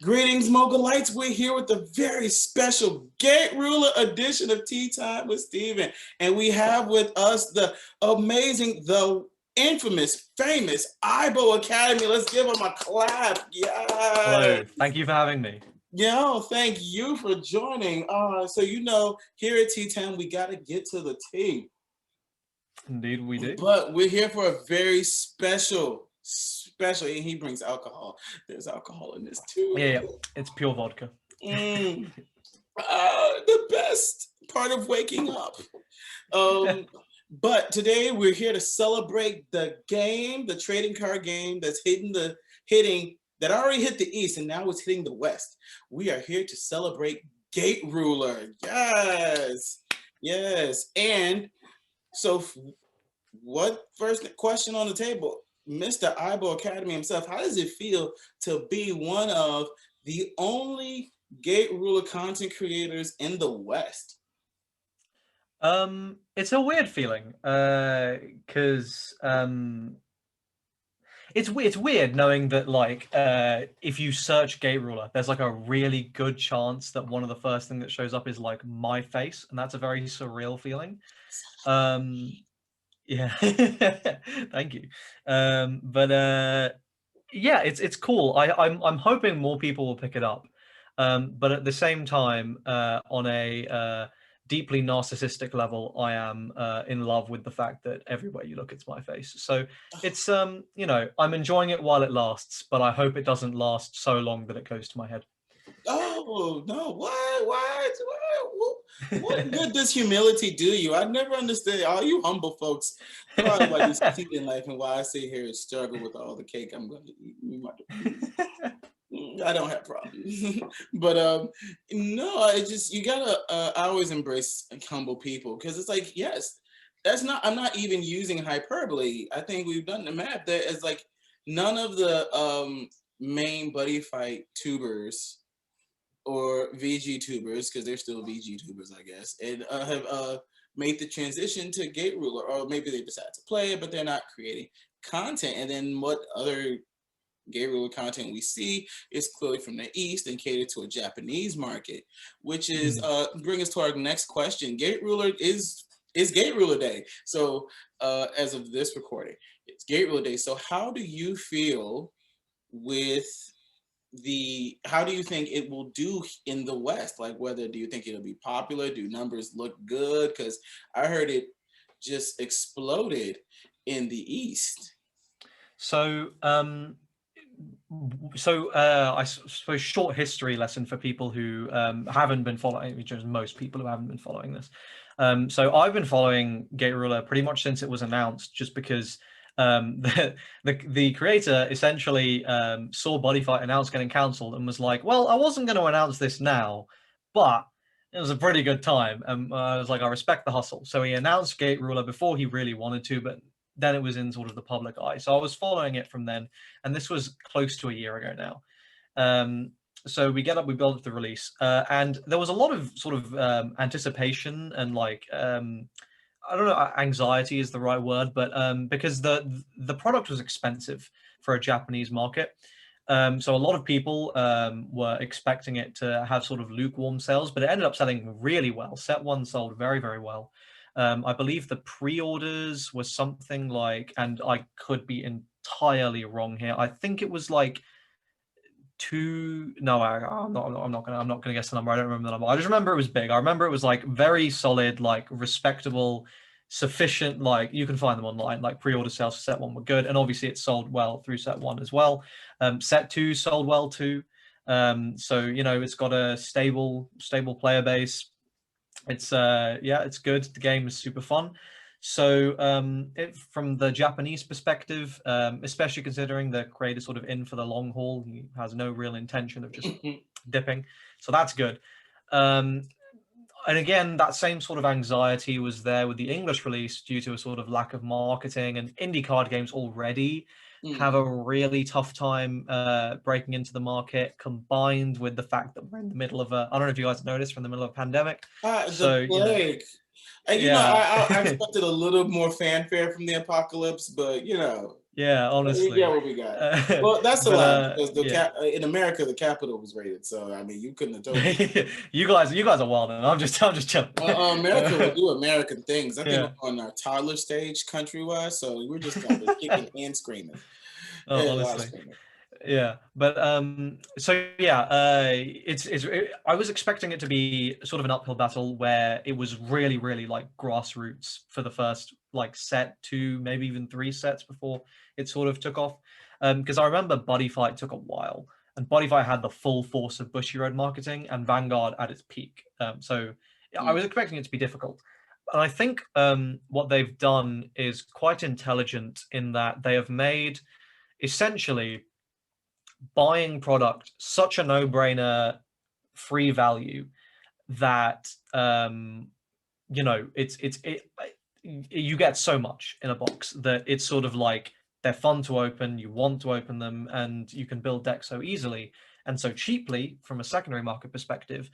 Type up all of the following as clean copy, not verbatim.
Greetings, Mogul-lites. We're here with the very special Gate Ruler edition of Tea Time with Steven. And we have with us the amazing, the infamous, famous Aibo Academy. Let's give them a clap. Yeah. Hello. Thank you for having me. Yo, thank you for joining. So you know, here at Tea Time, we got to get to the tea. Indeed, we do. But we're here for a very special, and he brings alcohol. There's alcohol in this too. Yeah. It's pure vodka. The best part of waking up. But today we're here to celebrate the game, the trading card game that's that already hit the East and now it's hitting the West. We are here to celebrate Gate Ruler. Yes. And so first question on the table, Mr. Aibo Academy himself, how does it feel to be one of the only Gate Ruler content creators in the West? It's a weird feeling, because it's weird knowing that, like, if you search Gate Ruler, there's like a really good chance that one of the first thing that shows up is like my face, and that's a very surreal feeling. Yeah. Thank you. Yeah, it's cool. I'm hoping more people will pick it up, but at the same time, on a deeply narcissistic level, I am in love with the fact that everywhere you look, it's my face. So it's you know, I'm enjoying it while it lasts, but I hope it doesn't last so long that it goes to my head. Oh no! What good does humility do you? I never understood. All you humble folks, probably why you succeed in life and why I sit here and struggle with all the cake I'm going to eat. I don't have problems, but no, you gotta always embrace humble people, because it's like, yes, I'm not even using hyperbole. I think we've done the math that is like none of the main buddy fight tubers or VG tubers, because they're still VG tubers, I guess, and have made the transition to Gate Ruler, or maybe they decide to play it, but they're not creating content. And then what other Gate Ruler content we see is clearly from the East and catered to a Japanese market, which is bring us to our next question. Gate Ruler is Gate Ruler Day. So as of this recording, it's Gate Ruler Day. So how do you feel with how do you think it will do in the West? Like, do you think it'll be popular? Do numbers look good? Because I heard it just exploded in the East. So I suppose short history lesson for people who haven't been following, which is most people who haven't been following this. So I've been following Gate Ruler pretty much since it was announced, just because the creator essentially saw Buddy Fight announce getting cancelled and was like, well, I wasn't going to announce this now, but it was a pretty good time. I was like, I respect the hustle. So he announced Gate Ruler before he really wanted to, but then it was in sort of the public eye. So I was following it from then, and this was close to a year ago now. So we build up the release, and there was a lot of sort of anticipation and like, I don't know, anxiety is the right word, but because the product was expensive for a Japanese market. So a lot of people were expecting it to have sort of lukewarm sales, but it ended up selling really well. Set 1 sold very, very well. I believe the pre-orders was something like, and I could be entirely wrong here, I think it was like I'm not gonna guess the number. I don't remember the number. I just remember it was big. I remember it was like very solid, like respectable, sufficient, like you can find them online, like pre-order sales for set 1 were good, and obviously it sold well through set 1 as well. Set 2 sold well too. So you know, it's got a stable player base. It's it's good. The game is super fun. So from the Japanese perspective, especially considering the creator sort of in for the long haul, he has no real intention of just dipping. So that's good. And again, that same sort of anxiety was there with the English release due to a sort of lack of marketing, and indie card games already have a really tough time breaking into the market, combined with the fact that we're in the middle of I don't know if you guys noticed, we're in the middle of a pandemic. The plague. And I expected a little more fanfare from the apocalypse, but you know, Yeah, You get honestly. what we got. Well, that's a But lie because yeah. in America the capital was rated. So I mean, you couldn't have told me. You guys are wild, and I'm just chilling. America will do American things. I think Yeah. we're on our toddler stage country-wise, so we're just gonna be kicking and screaming. Oh, Yeah, a lot of honestly. screaming. Yeah, but so yeah, I was expecting it to be sort of an uphill battle where it was really like grassroots for the first like set, two, maybe even three sets before it sort of took off. Because I remember Buddy Fight took a while, and Buddy Fight had the full force of Bushy Road marketing and Vanguard at its peak. So yeah, I Mm. was expecting it to be difficult. And I think what they've done is quite intelligent in that they have made essentially buying product such a no-brainer, free value that you get so much in a box that it's sort of like they're fun to open, you want to open them, and you can build decks so easily and so cheaply from a secondary market perspective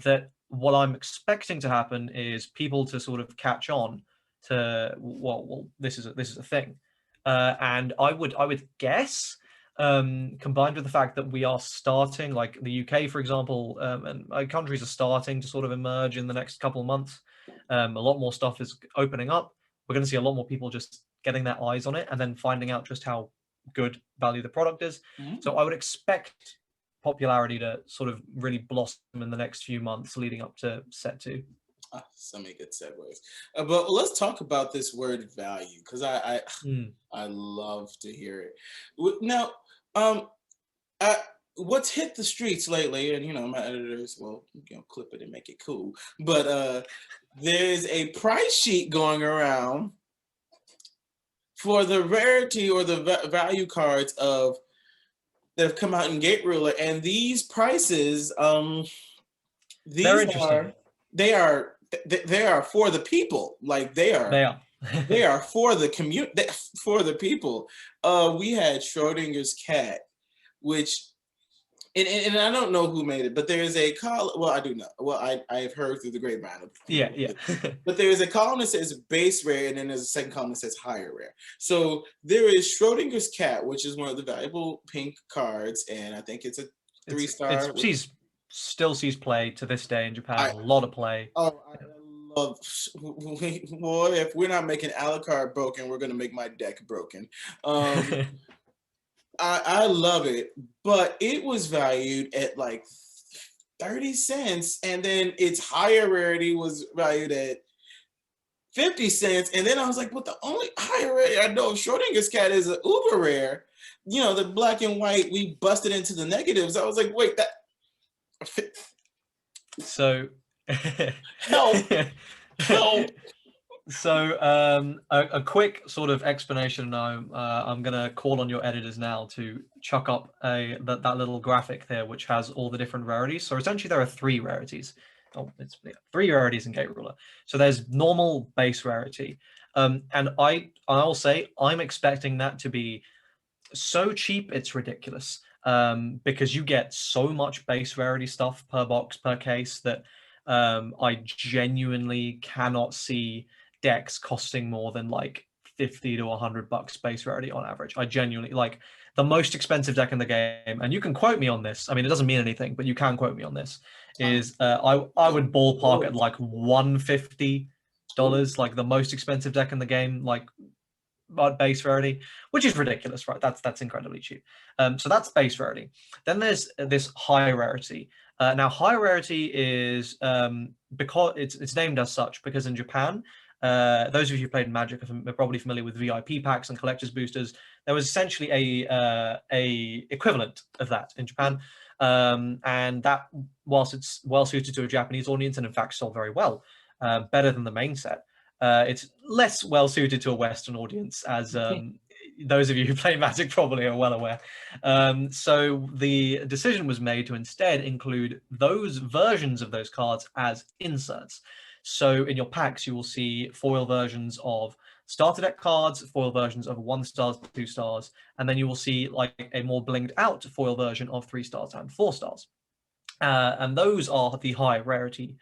that what I'm expecting to happen is people to sort of catch on to this is a thing, and I would guess, combined with the fact that we are starting, like the UK, for example, and countries are starting to sort of emerge in the next couple of months. A lot more stuff is opening up. We're going to see a lot more people just getting their eyes on it and then finding out just how good value the product is. So Mm. I would expect popularity to sort of really blossom in the next few months leading up to set two. So many good segues. But let's talk about this word value because Mm. I love to hear it. Now, I, what's hit the streets lately, and my editors will clip it and make it cool. But there's a price sheet going around for the rarity or the value cards that have come out in Gate Ruler, and these prices, They're these interesting. are they are they are for the people. Like they are. They are. They are for the community, for the people. We had Schrodinger's cat, which, and I don't know who made it, but there is a well, I do know. Well, I've heard through the grapevine of Yeah, people. yeah. But there is a column that says base rare, and then there's a second column that says higher rare. So there is Schrodinger's cat, which is one of the valuable pink cards, and I think it's a it's 3-star. still sees play to this day in Japan. I A lot of play. Oh, I love. Boy, if we're not making Alucard broken, we're gonna make my deck broken. Um, I love it, but it was valued at like 30 cents, and then its higher rarity was valued at 50 cents, and then I was like, "But the only higher rarity I know of Schrodinger's cat is an uber rare." The black and white. We busted into the negatives. I was like, "Wait, that So help, help." So a quick sort of explanation now. I'm gonna call on your editors now to chuck up that little graphic there, which has all the different rarities. So essentially, there are three rarities. Oh, it's three rarities in Gate Ruler. So there's normal base rarity, and I'll say I'm expecting that to be so cheap it's ridiculous. Because you get so much base rarity stuff per box per case that I genuinely cannot see decks costing more than like 50 to $100 base rarity on average. I genuinely like the most expensive deck in the game, and you can quote me on this. I mean, it doesn't mean anything, but you can quote me on this. Is I would ballpark at like $150, like the most expensive deck in the game, like base rarity, which is ridiculous, right? That's incredibly cheap. So that's base rarity. Then there's this high rarity. Now, high rarity is because it's named as such because in Japan, those of you who played Magic are probably familiar with VIP packs and collector's boosters. There was essentially a equivalent of that in Japan, and that, whilst it's well suited to a Japanese audience and in fact sold very well, better than the main set. It's less well suited to a Western audience, as those of you who play Magic probably are well aware. So the decision was made to instead include those versions of those cards as inserts. So in your packs, you will see foil versions of starter deck cards, foil versions of 1 stars, 2 stars, and then you will see like a more blinged out foil version of 3 stars and 4 stars. And those are the high rarity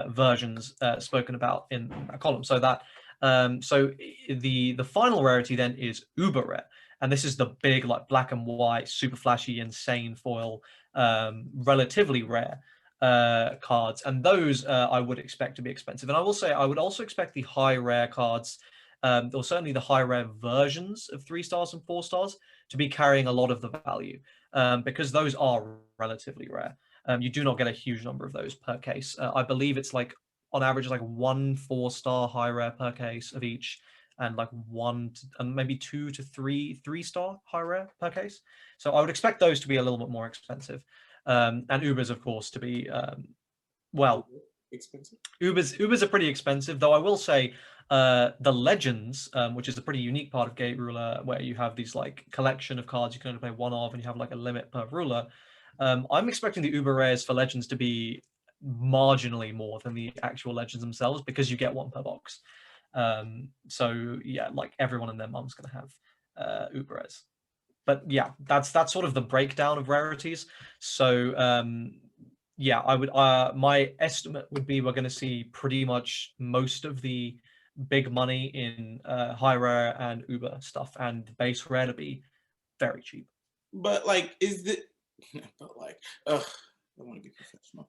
versions spoken about in that column. So that the final rarity then is uber rare, and this is the big like black and white, super flashy, insane foil, relatively rare cards, and those I would expect to be expensive. And I will say I would also expect the high rare cards, or certainly the high rare versions of 3 stars and 4 stars to be carrying a lot of the value, because those are relatively rare. You do not get a huge number of those per case. I believe it's like on average like 1 4-star high rare per case of each, and like and maybe 2 to 3 3-star high rare per case. So I would expect those to be a little bit more expensive, and Ubers, of course, to be well, Expensive. Ubers are pretty expensive, though I will say the Legends, which is a pretty unique part of Gate Ruler, where you have these like collection of cards you can only play one of, and you have like a limit per ruler. I'm expecting the Uber rares for Legends to be marginally more than the actual Legends themselves, because you get one per box. So yeah, like everyone and their mum's gonna have Uber rares. But yeah, that's sort of the breakdown of rarities. So yeah, I would my estimate would be we're going to see pretty much most of the big money in high rare and Uber stuff, and the base rare to be very cheap. But like, is the but like, ugh, I want to be professional.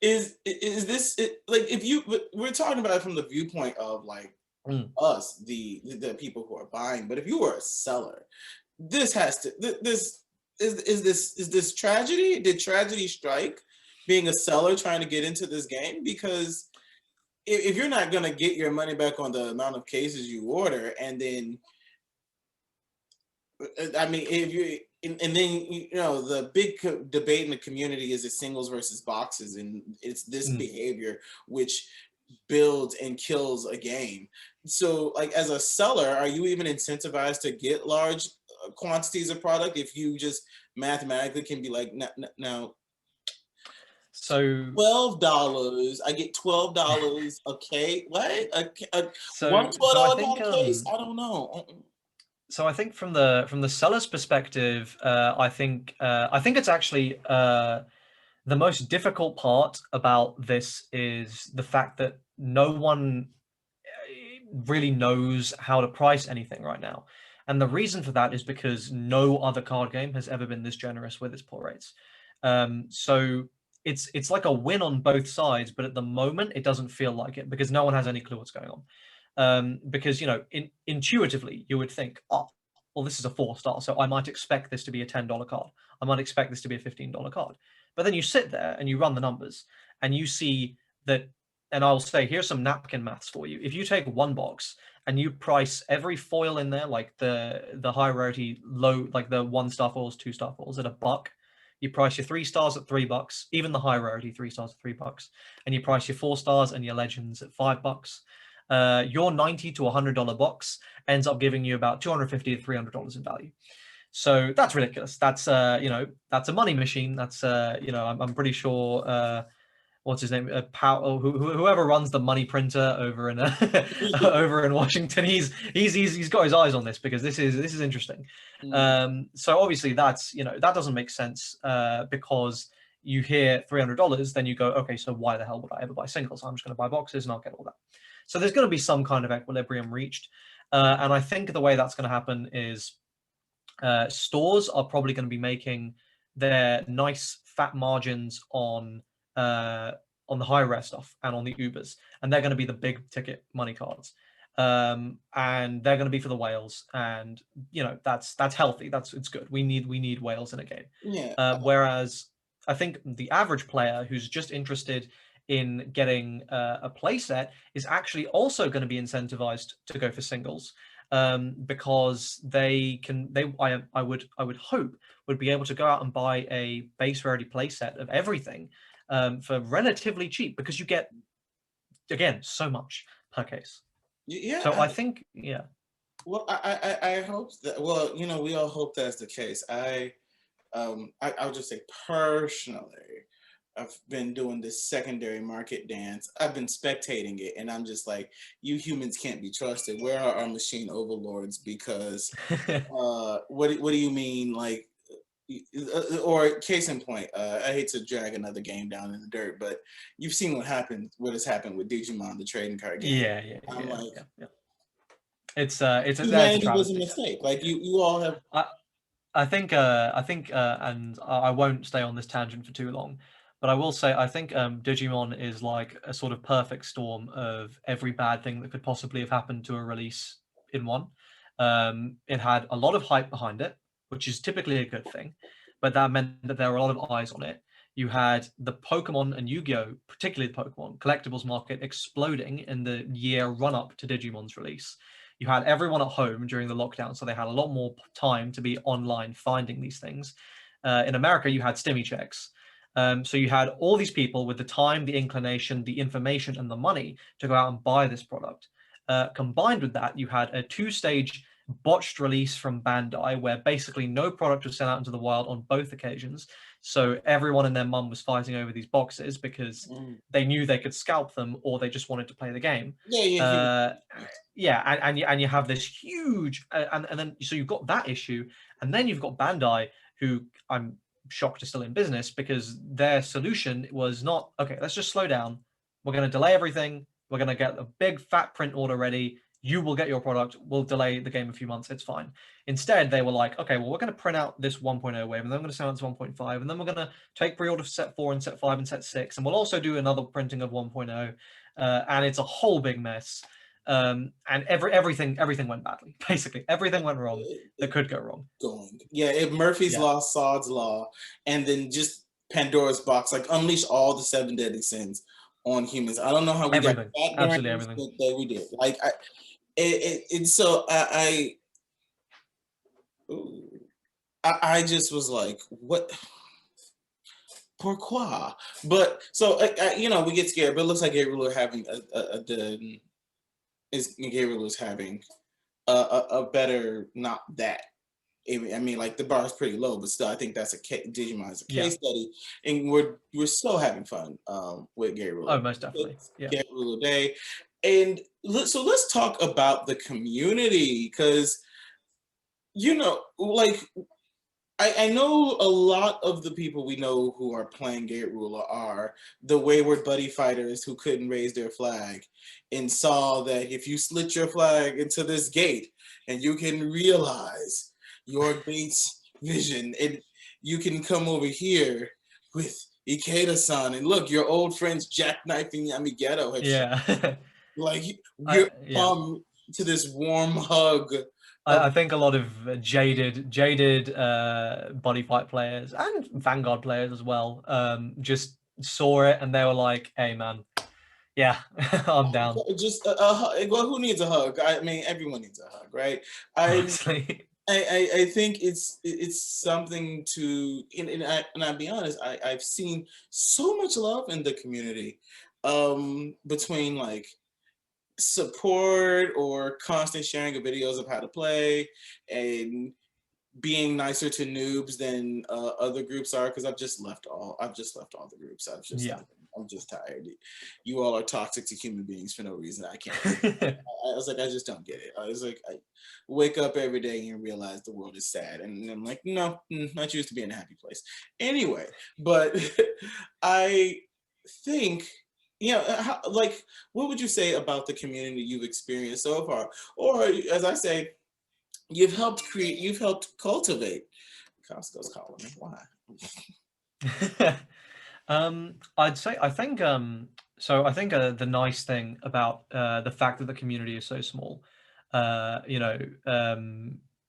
Is this like, if you, we're talking about it from the viewpoint of like Mm. us, the people who are buying, but if you were a seller, this has to this is this tragedy? Did tragedy strike being a seller trying to get into this game? Because if you're not going to get your money back on the amount of cases you order, and then I mean, if you and then you know the big debate in the community is it singles versus boxes, and it's this Mm. behavior which builds and kills a game. So, like as a seller, are you even incentivized to get large quantities of product if you just mathematically can be like, now So $12, I get $12 a case. What? One so I $12 think card a case? I don't know. so I think from the seller's perspective, I think it's actually the most difficult part about this is the fact that no one really knows how to price anything right now. And the reason for that is because no other card game has ever been this generous with its pull rates. So it's like a win on both sides, but at the moment it doesn't feel like it because no one has any clue what's going on. Because intuitively you would think, oh, well, this is a 4-star, so I might expect this to be a $10 card. I might expect this to be a $15 card. But then you sit there and you run the numbers and you see that, and I'll say, here's some napkin maths for you. If you take one box and you price every foil in there, like the high rarity low, like the 1-star foils, 2-star foils at $1, you price your 3 stars at $3, even the high rarity 3 stars at $3, and you price your 4 stars and your legends at $5. Your $90 to $100 box ends up giving you about $250 to $300 in value. So that's ridiculous. That's that's a money machine. That's I'm pretty sure what's his name, whoever runs the money printer over in over in Washington. He's got his eyes on this because this is interesting. Mm. So obviously that's that doesn't make sense because you hear $300, then you go, okay, so why the hell would I ever buy singles? I'm just going to buy boxes and I'll get all that. So there's going to be some kind of equilibrium reached, and I think the way that's going to happen is stores are probably going to be making their nice fat margins on the high rare stuff and on the Ubers, and they're going to be the big ticket money cards, and they're going to be for the whales, and that's healthy. It's good. We need whales in a game. Yeah. Whereas I think the average player who's just interested in getting a play set is actually also going to be incentivized to go for singles, because I would hope would be able to go out and buy a base rarity play set of everything for relatively cheap, because you get, again, so much per case. Yeah. So I think, yeah. Well, I hope that. Well, we all hope that's the case. I'll just say personally, I've been doing this secondary market dance. I've been spectating it, and I'm just like, you humans can't be trusted. Where are our machine overlords? Because what do you mean, like? Or case in point, I hate to drag another game down in the dirt, but you've seen what has happened with Digimon, the trading card game. Yeah, yeah, I'm yeah, like, yeah, yeah. It's a Humanity was a travesty. mistake. Like you all have. I, and I won't stay on this tangent for too long, but I will say I think Digimon is like a sort of perfect storm of every bad thing that could possibly have happened to a release in one. It had a lot of hype behind it, which is typically a good thing, but that meant that there were a lot of eyes on it. You had the Pokemon and Yu-Gi-Oh, particularly the Pokemon collectibles market exploding in the year run up to Digimon's release. You had everyone at home during the lockdown, so they had a lot more time to be online finding these things. In America, you had stimmy checks. So you had all these people with the time, the inclination, the information, and the money to go out and buy this product. Combined with that, you had a two-stage botched release from Bandai where basically no product was sent out into the wild on both occasions. So everyone and their mum was fighting over these boxes because they knew they could scalp them or they just wanted to play the game. Yeah, yeah, Yeah, and you have this huge and then so you've got that issue, and then you've got Bandai, who I'm shocked are still in business because their solution was not okay. Let's just slow down. We're going to delay everything. We're going to get a big fat print order ready. You will get your product. We'll delay the game a few months. It's fine. Instead, they were like, okay, well, we're going to print out this 1.0 wave, and then we're going to send out this 1.5, and then we're going to take pre-order for set 4 and set 5 and set 6, and we'll also do another printing of 1.0, and it's a whole big mess. And everything went badly. Basically, everything went wrong that could go wrong. Yeah, if Murphy's Yeah. Law, Sod's Law, and then just Pandora's box, like unleash all the 7 deadly sins on humans. I don't know how we Everything. got that Absolutely during everything. that we did. Like so I just was like, what? Pourquoi? But so you know, we get scared, but it looks like Gate Ruler having Gate Ruler's having a better, not that. I mean, like the bar is pretty low, but still, I think that's Digimon is a case study, and we're still having fun with Gate Ruler. Oh, most definitely. Yeah. Gate Ruler Day, and so let's talk about the community because you know, like I know a lot of the people we know who are playing Gate Ruler are the wayward buddy fighters who couldn't raise their flag and saw that if you slit your flag into this gate and you can realize your gate's vision and you can come over here with Ikeda-san and look, your old friends jackknifing Yamigeto have Yeah. like you're to this warm hug. I think a lot of jaded body fight players and Vanguard players as well just saw it and they were like, "Hey, man, yeah, I'm down." Just a hug. Well, who needs a hug? I mean, everyone needs a hug, right? Honestly. I think it's something to, and I'll be honest, I've seen so much love in the community between like support or constant sharing of videos of how to play and being nicer to noobs than other groups are, because I've just left all the groups. I'm just tired. You all are toxic to human beings for no reason. I can't. I was like, I just don't get it. I was like, I wake up every day and realize the world is sad, and I'm like, no, I choose to be in a happy place. Anyway, but I think, you know, like, what would you say about the community you've experienced so far? Or as I say, you've helped cultivate. Costco's calling me. Why? I'd say I think the nice thing about the fact that the community is so small, you know,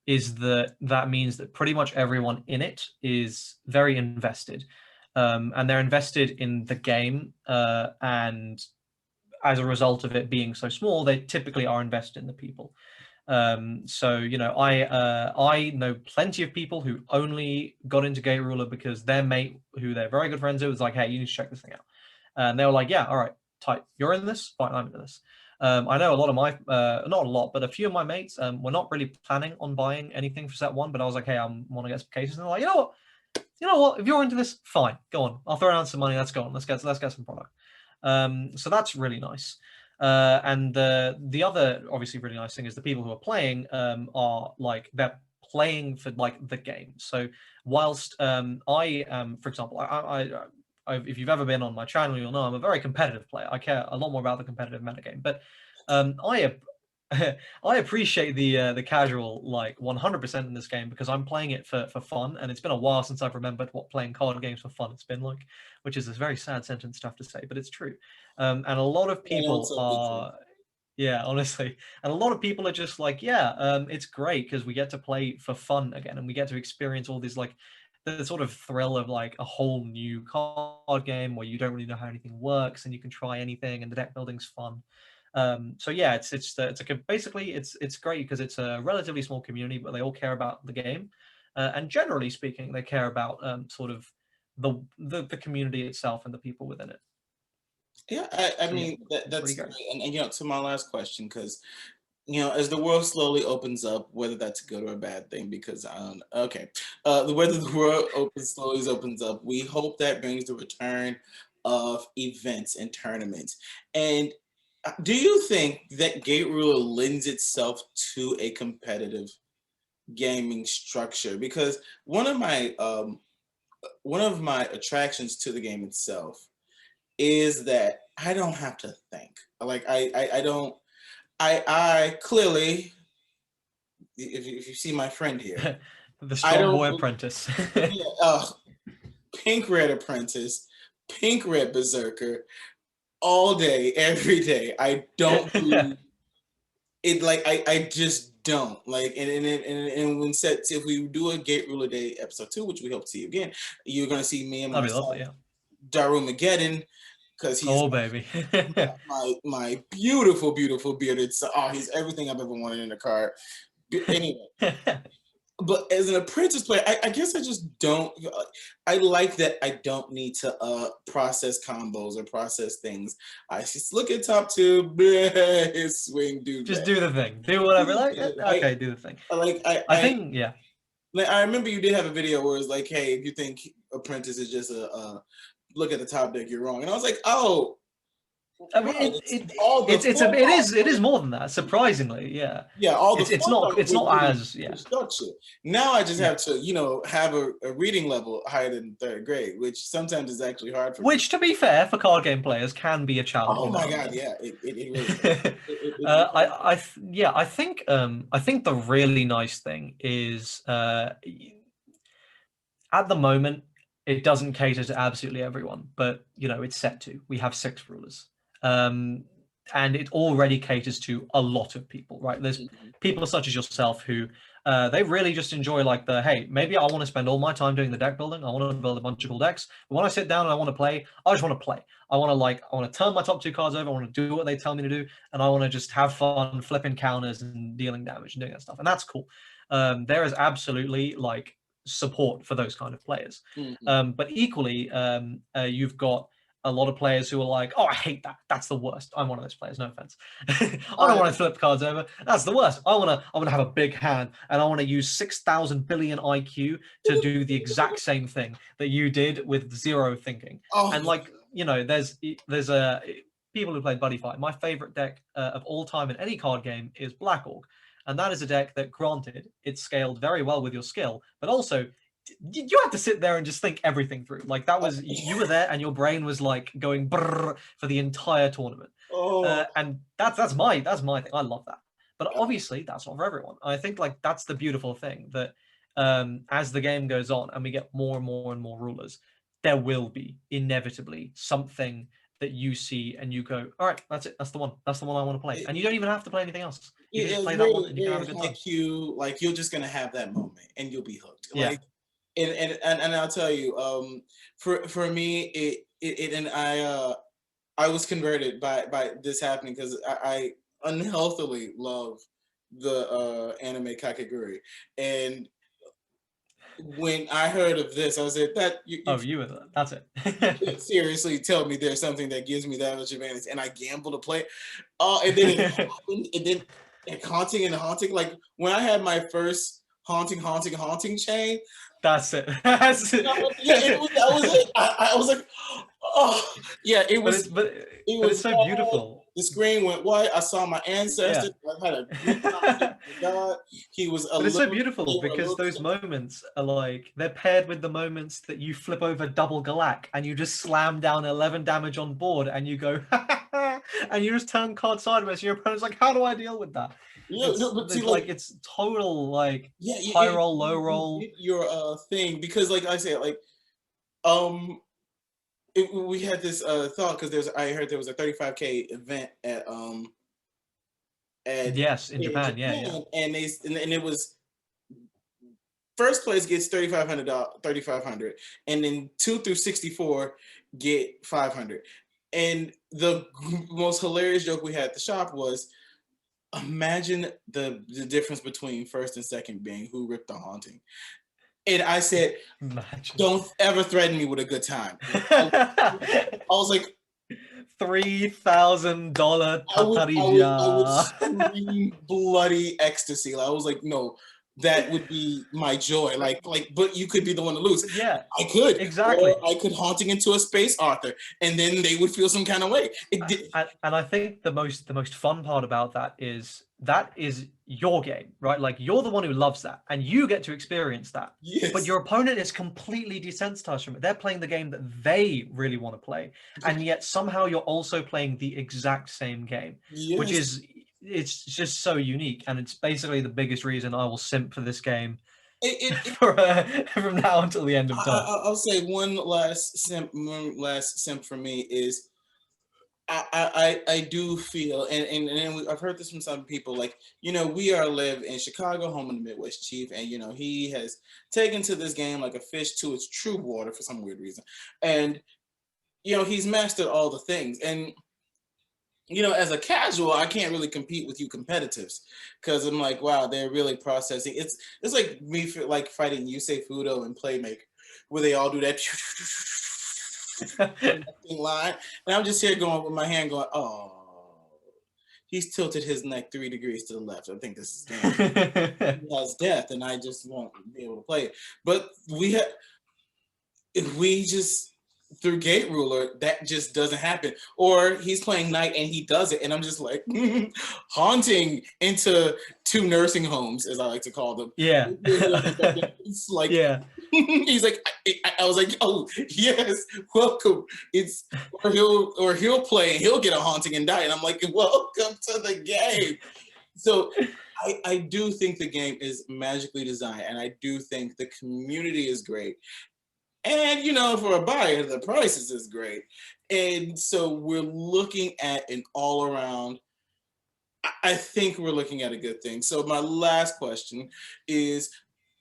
is that means that pretty much everyone in it is very invested, and they're invested in the game, and as a result of it being so small, they typically are invested in the people. So you know, I know plenty of people who only got into Gate Ruler because their mate, who they're very good friends with, was like, "Hey, you need to check this thing out," and they were like, "Yeah, all right, tight. You're in this, fine, I'm in this." I know a lot of my, not a lot, but a few of my mates were not really planning on buying anything for set 1, but I was like, "Hey, I want to get some cases," and they're like, you know what? If you're into this, fine, go on. I'll throw down some money. Let's go on. Let's get some product." So that's really nice. And the other obviously really nice thing is the people who are playing are like, they're playing for like the game. So whilst I am, for example, if you've ever been on my channel, you'll know I'm a very competitive player. I care a lot more about the competitive metagame. But I I appreciate the casual like 100% in this game because I'm playing it for fun, and it's been a while since I've remembered what playing card games for fun it's been like, which is a very sad sentence to have to say, but it's true. And a lot of Plain old people simply true. are, yeah, honestly, and a lot of people are just like, yeah, it's great because we get to play for fun again, and we get to experience all these like the sort of thrill of like a whole new card game where you don't really know how anything works and you can try anything, and the deck building's fun. So yeah, it's like basically it's great because it's a relatively small community, but they all care about the game, and generally speaking, they care about sort of the community itself and the people within it. Yeah, I So yeah, mean it's pretty that's great. great. And to my last question, because as the world slowly opens up, whether that's a good or a bad thing, because I don't. Okay, whether the world slowly opens up, we hope that brings the return of events and tournaments. And do you think that Gate Ruler lends itself to a competitive gaming structure? Because one of my attractions to the game itself is that I don't have to think. Like I don't. I clearly, if you see my friend here, The I strong don't. boy apprentice. Yeah, pink red apprentice, pink red berserker, all day, every day. I don't do it. Like I just don't like. And when set, if we do a Gate Ruler Day episode 2, which we hope to see again, you're gonna see me and my That'd be son lovely, yeah. Darumageddon, because he's Oh baby. my beautiful, beautiful bearded son. Oh, he's everything I've ever wanted in a card. Anyway, but as an apprentice player, I guess I just don't. I like that I don't need to process combos or process things. I just look at top two, bleh, swing, do Just that. do the thing. Do whatever. Like, I okay, do the thing. like I think, yeah. like, I remember you did have a video where it's like, hey, if you think apprentice is just a look at the top deck, you're wrong. And I was like, oh, I mean, right, it's all the fun it is more than that. Surprisingly, yeah. Yeah, all the It's fun not part it's not with as, the yeah, structure. Now I just yeah. have to, have a reading level higher than third grade, which sometimes is actually hard for me. Which, to be fair, for card game players, can be a challenge Oh my now and God, then. yeah, it really is. It really Yeah, I think the really nice thing is at the moment it doesn't cater to absolutely everyone, but it's set to. We have 6 rulers. Um, and it already caters to a lot of people, right? There's Mhm. people such as yourself who they really just enjoy like hey, maybe I want to spend all my time doing the deck building. I want to build a bunch of cool decks. But when I sit down and I want to play, I just want to play. I want to turn my top 2 cards over. I want to do what they tell me to do, and I want to just have fun flipping counters and dealing damage and doing that stuff. And that's cool. There is absolutely like support for those kind of players. Mhm. But equally, you've got a lot of players who are like, "Oh, I hate that. That's the worst." I'm one of those players. No offense. I don't I want to flip cards over. That's the worst. I want to have a big hand, and I want to use 6,000 billion IQ to do the exact same thing that you did with zero thinking. And oh like there's a people who play Buddy Fight. My favorite deck of all time in any card game is Black Orc, and that is a deck that, granted, it's scaled very well with your skill, but also you had to sit there and just think everything through. Like that was you were there, and your brain was like going brrr for the entire tournament. oh And that's my thing. I love that. But obviously, that's not for everyone. I think like that's the beautiful thing that as the game goes on and we get more and more and more rulers, there will be inevitably something that you see and you go, all right, that's it. That's the one. That's the one I want to play. And you don't even have to play anything else. You can just it's play that one and you can have very a good time. haiku. Like you're just gonna have that moment and you'll be hooked. Yeah. Like and I'll tell you, for me, and I was converted by this happening because I unhealthily love the anime Kakegurui, and when I heard of this, I was like, "That Oh, you were there. That's you it. can't seriously tell me there's something that gives me that much advantage," and I gamble to play. Oh, and then it happened, and then haunting and haunting. Like when I had my first haunting chain. That's it. That's Yeah, it. that was it. I was like, oh, yeah, it but was it's but it but was it's so bad. beautiful. The screen went white. I saw my Yeah. ancestors. I had a good conversation with God. He was a But it's so little, beautiful they were a because little, those moments are like they're paired with the moments that you flip over double Galak and you just slam down 11 damage on board and you go and you just turn cards sideways, and your opponent's like, how do I deal with that? Yeah, no, but see, It's like it's total like yeah, high roll, low you roll. get your thing because, like I said, like um, we had this thought because I heard there was a 35K event at Yes, in here in Japan. Yeah, yeah. Japan, and it was first place gets 3,500, and then 2 through 64 get 500. And the most hilarious joke we had at the shop was, imagine the difference between first and second being who ripped the haunting. And I said, Imagine. don't ever threaten me with a good time. I was like, $3,000 I would tatarija. scream bloody ecstasy. Like, I was like, no, that would be my joy. But you could be the one to lose. Yeah, I could, or exactly. I could haunting into a space Arthur, and then they would feel some kind of way. It did, And I think the most fun part about that is your game, right? Like you're the one who loves that, and you get to experience that. But yes, your opponent is completely desensitized from it. They're playing the game that they really want to play, and yet somehow you're also playing the exact same game, which yes. is it's just so unique, and it's basically the biggest reason I will simp for this game It from now until the end of time. I'll say one last simp for me is I do feel, I've heard this from some people, like, we are live in Chicago, home of the Midwest Chief, and he has taken to this game like a fish to its true water for some weird reason, and he's mastered all the things, and as a casual, I can't really compete with you competitives because I'm like, wow, they're really processing. It's like me like fighting Yusei Fudo and Playmaker, where they all do that line, and I'm just here going with my hand going, oh, he's tilted his neck 3 degrees to the left. I think this is game. He has death, and I just won't be able to play it. But we just through Gate Ruler, that just doesn't happen. Or he's playing Knight and he does it, and I'm just like haunting into 2 nursing homes, as I like to call them. Yeah. It's like Yeah. he's like, I was like, oh yes, welcome. It's or he'll play and he'll get a haunting and die, and I'm like, welcome to the game. So I do think the game is magically designed, and I do think the community is great. And for a buyer, the prices is great. And so we're looking at an all around, I think we're looking at a good thing. So my last question is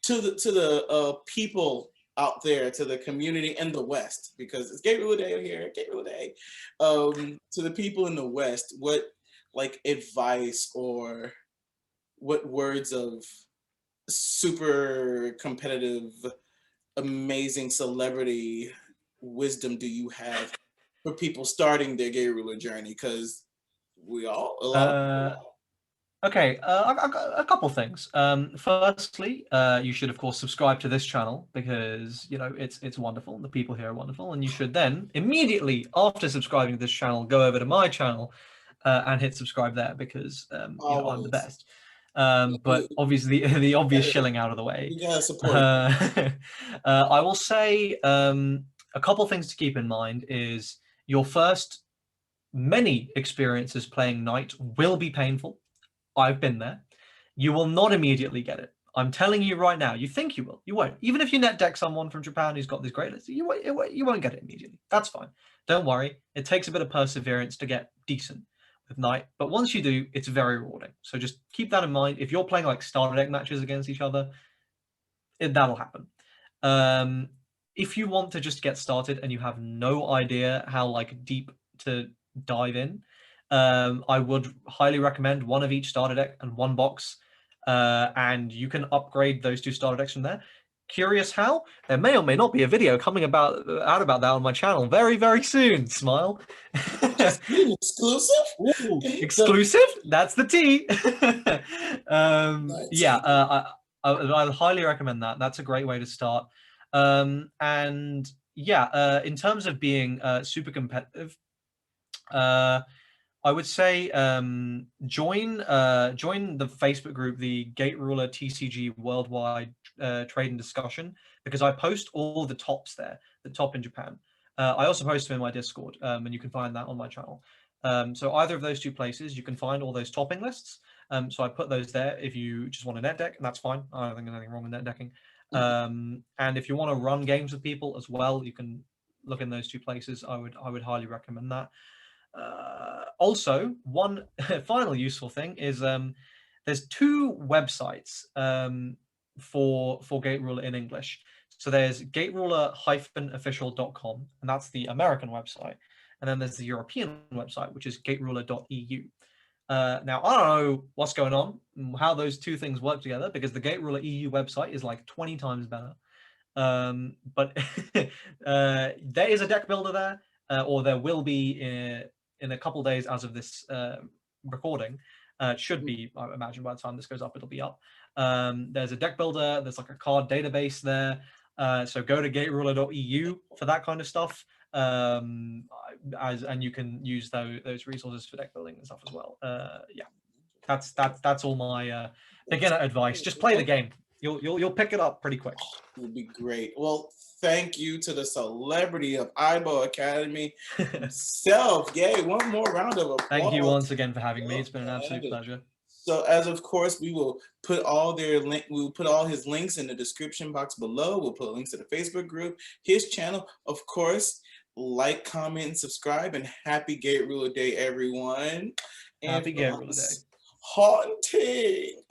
to the people out there, to the community in the West, because it's Gate Ruler Day here, Gate Ruler Day. To the people in the West, what like advice or what words of super competitive, amazing celebrity wisdom do you have for people starting their Gate Ruler journey? Because a lot of people Uh, okay, I've got a couple things. Firstly, you should of course subscribe to this channel because it's wonderful. The people here are wonderful, and you should then immediately after subscribing to this channel go over to my channel and hit subscribe there because I'm the always. best. But obviously the obvious shilling out of the way. You gotta support. I will say a couple things to keep in mind is your first many experiences playing Knight will be painful. I've been there. You will not immediately get it. I'm telling you right now. You think you will. You won't. Even if you net deck someone from Japan who's got this great list, you won't get it immediately. That's fine. Don't worry. It takes a bit of perseverance to get decent with Knight. But once you do, it's very rewarding. So just keep that in mind. If you're playing like starter deck matches against each other, that'll happen. If you want to just get started and you have no idea how like deep to dive in, I would highly recommend one of each starter deck and one box, and you can upgrade those 2 starter decks from there. Curious how? There may or may not be a video coming out about that on my channel very, very soon. Smile. Exclusive? Ooh, exclusive? That's the T. Yeah, I highly recommend that. That's a great way to start. And yeah, in terms of being super competitive, I would say join the Facebook group, the Gate Ruler TCG Worldwide Trade and Discussion, because I post all the tops there, the top in Japan. I also post them in my Discord, and you can find that on my channel. So either of those two places, you can find all those topping lists. So I put those there if you just want a net deck, and that's fine. I don't think there's anything wrong with net decking. And if you want to run games with people as well, you can look in those two places. I would highly recommend that. Also, one final useful thing is there's two websites for Gate Ruler in English. So there's gateruler-official.com, and that's the American website. And then there's the European website, which is gateruler.eu. Now, I don't know what's going on, how those two things work together, because the Gate Ruler EU website is like 20 times better. But there is a deck builder there, or there will be in a couple days as of this recording. It should be, I imagine, by the time this goes up, it'll be up. There's a deck builder. There's like a card database there. So go to gateruler.eu for that kind of stuff. And you can use those resources for deck building and stuff as well. Yeah, that's all my beginner advice. Just play the game. You'll pick it up pretty quick. It would be great. Well, thank you to the celebrity of Aibo Academy himself. Yay! One more round of applause. Thank you once again for having me. It's been an absolute pleasure. So, as of course, we will put all his links in the description box below. We'll put links to the Facebook group, his channel, of course. Like, comment, and subscribe, and happy Gate Ruler Day, everyone. Happy Gate Ruler Day. Haunting.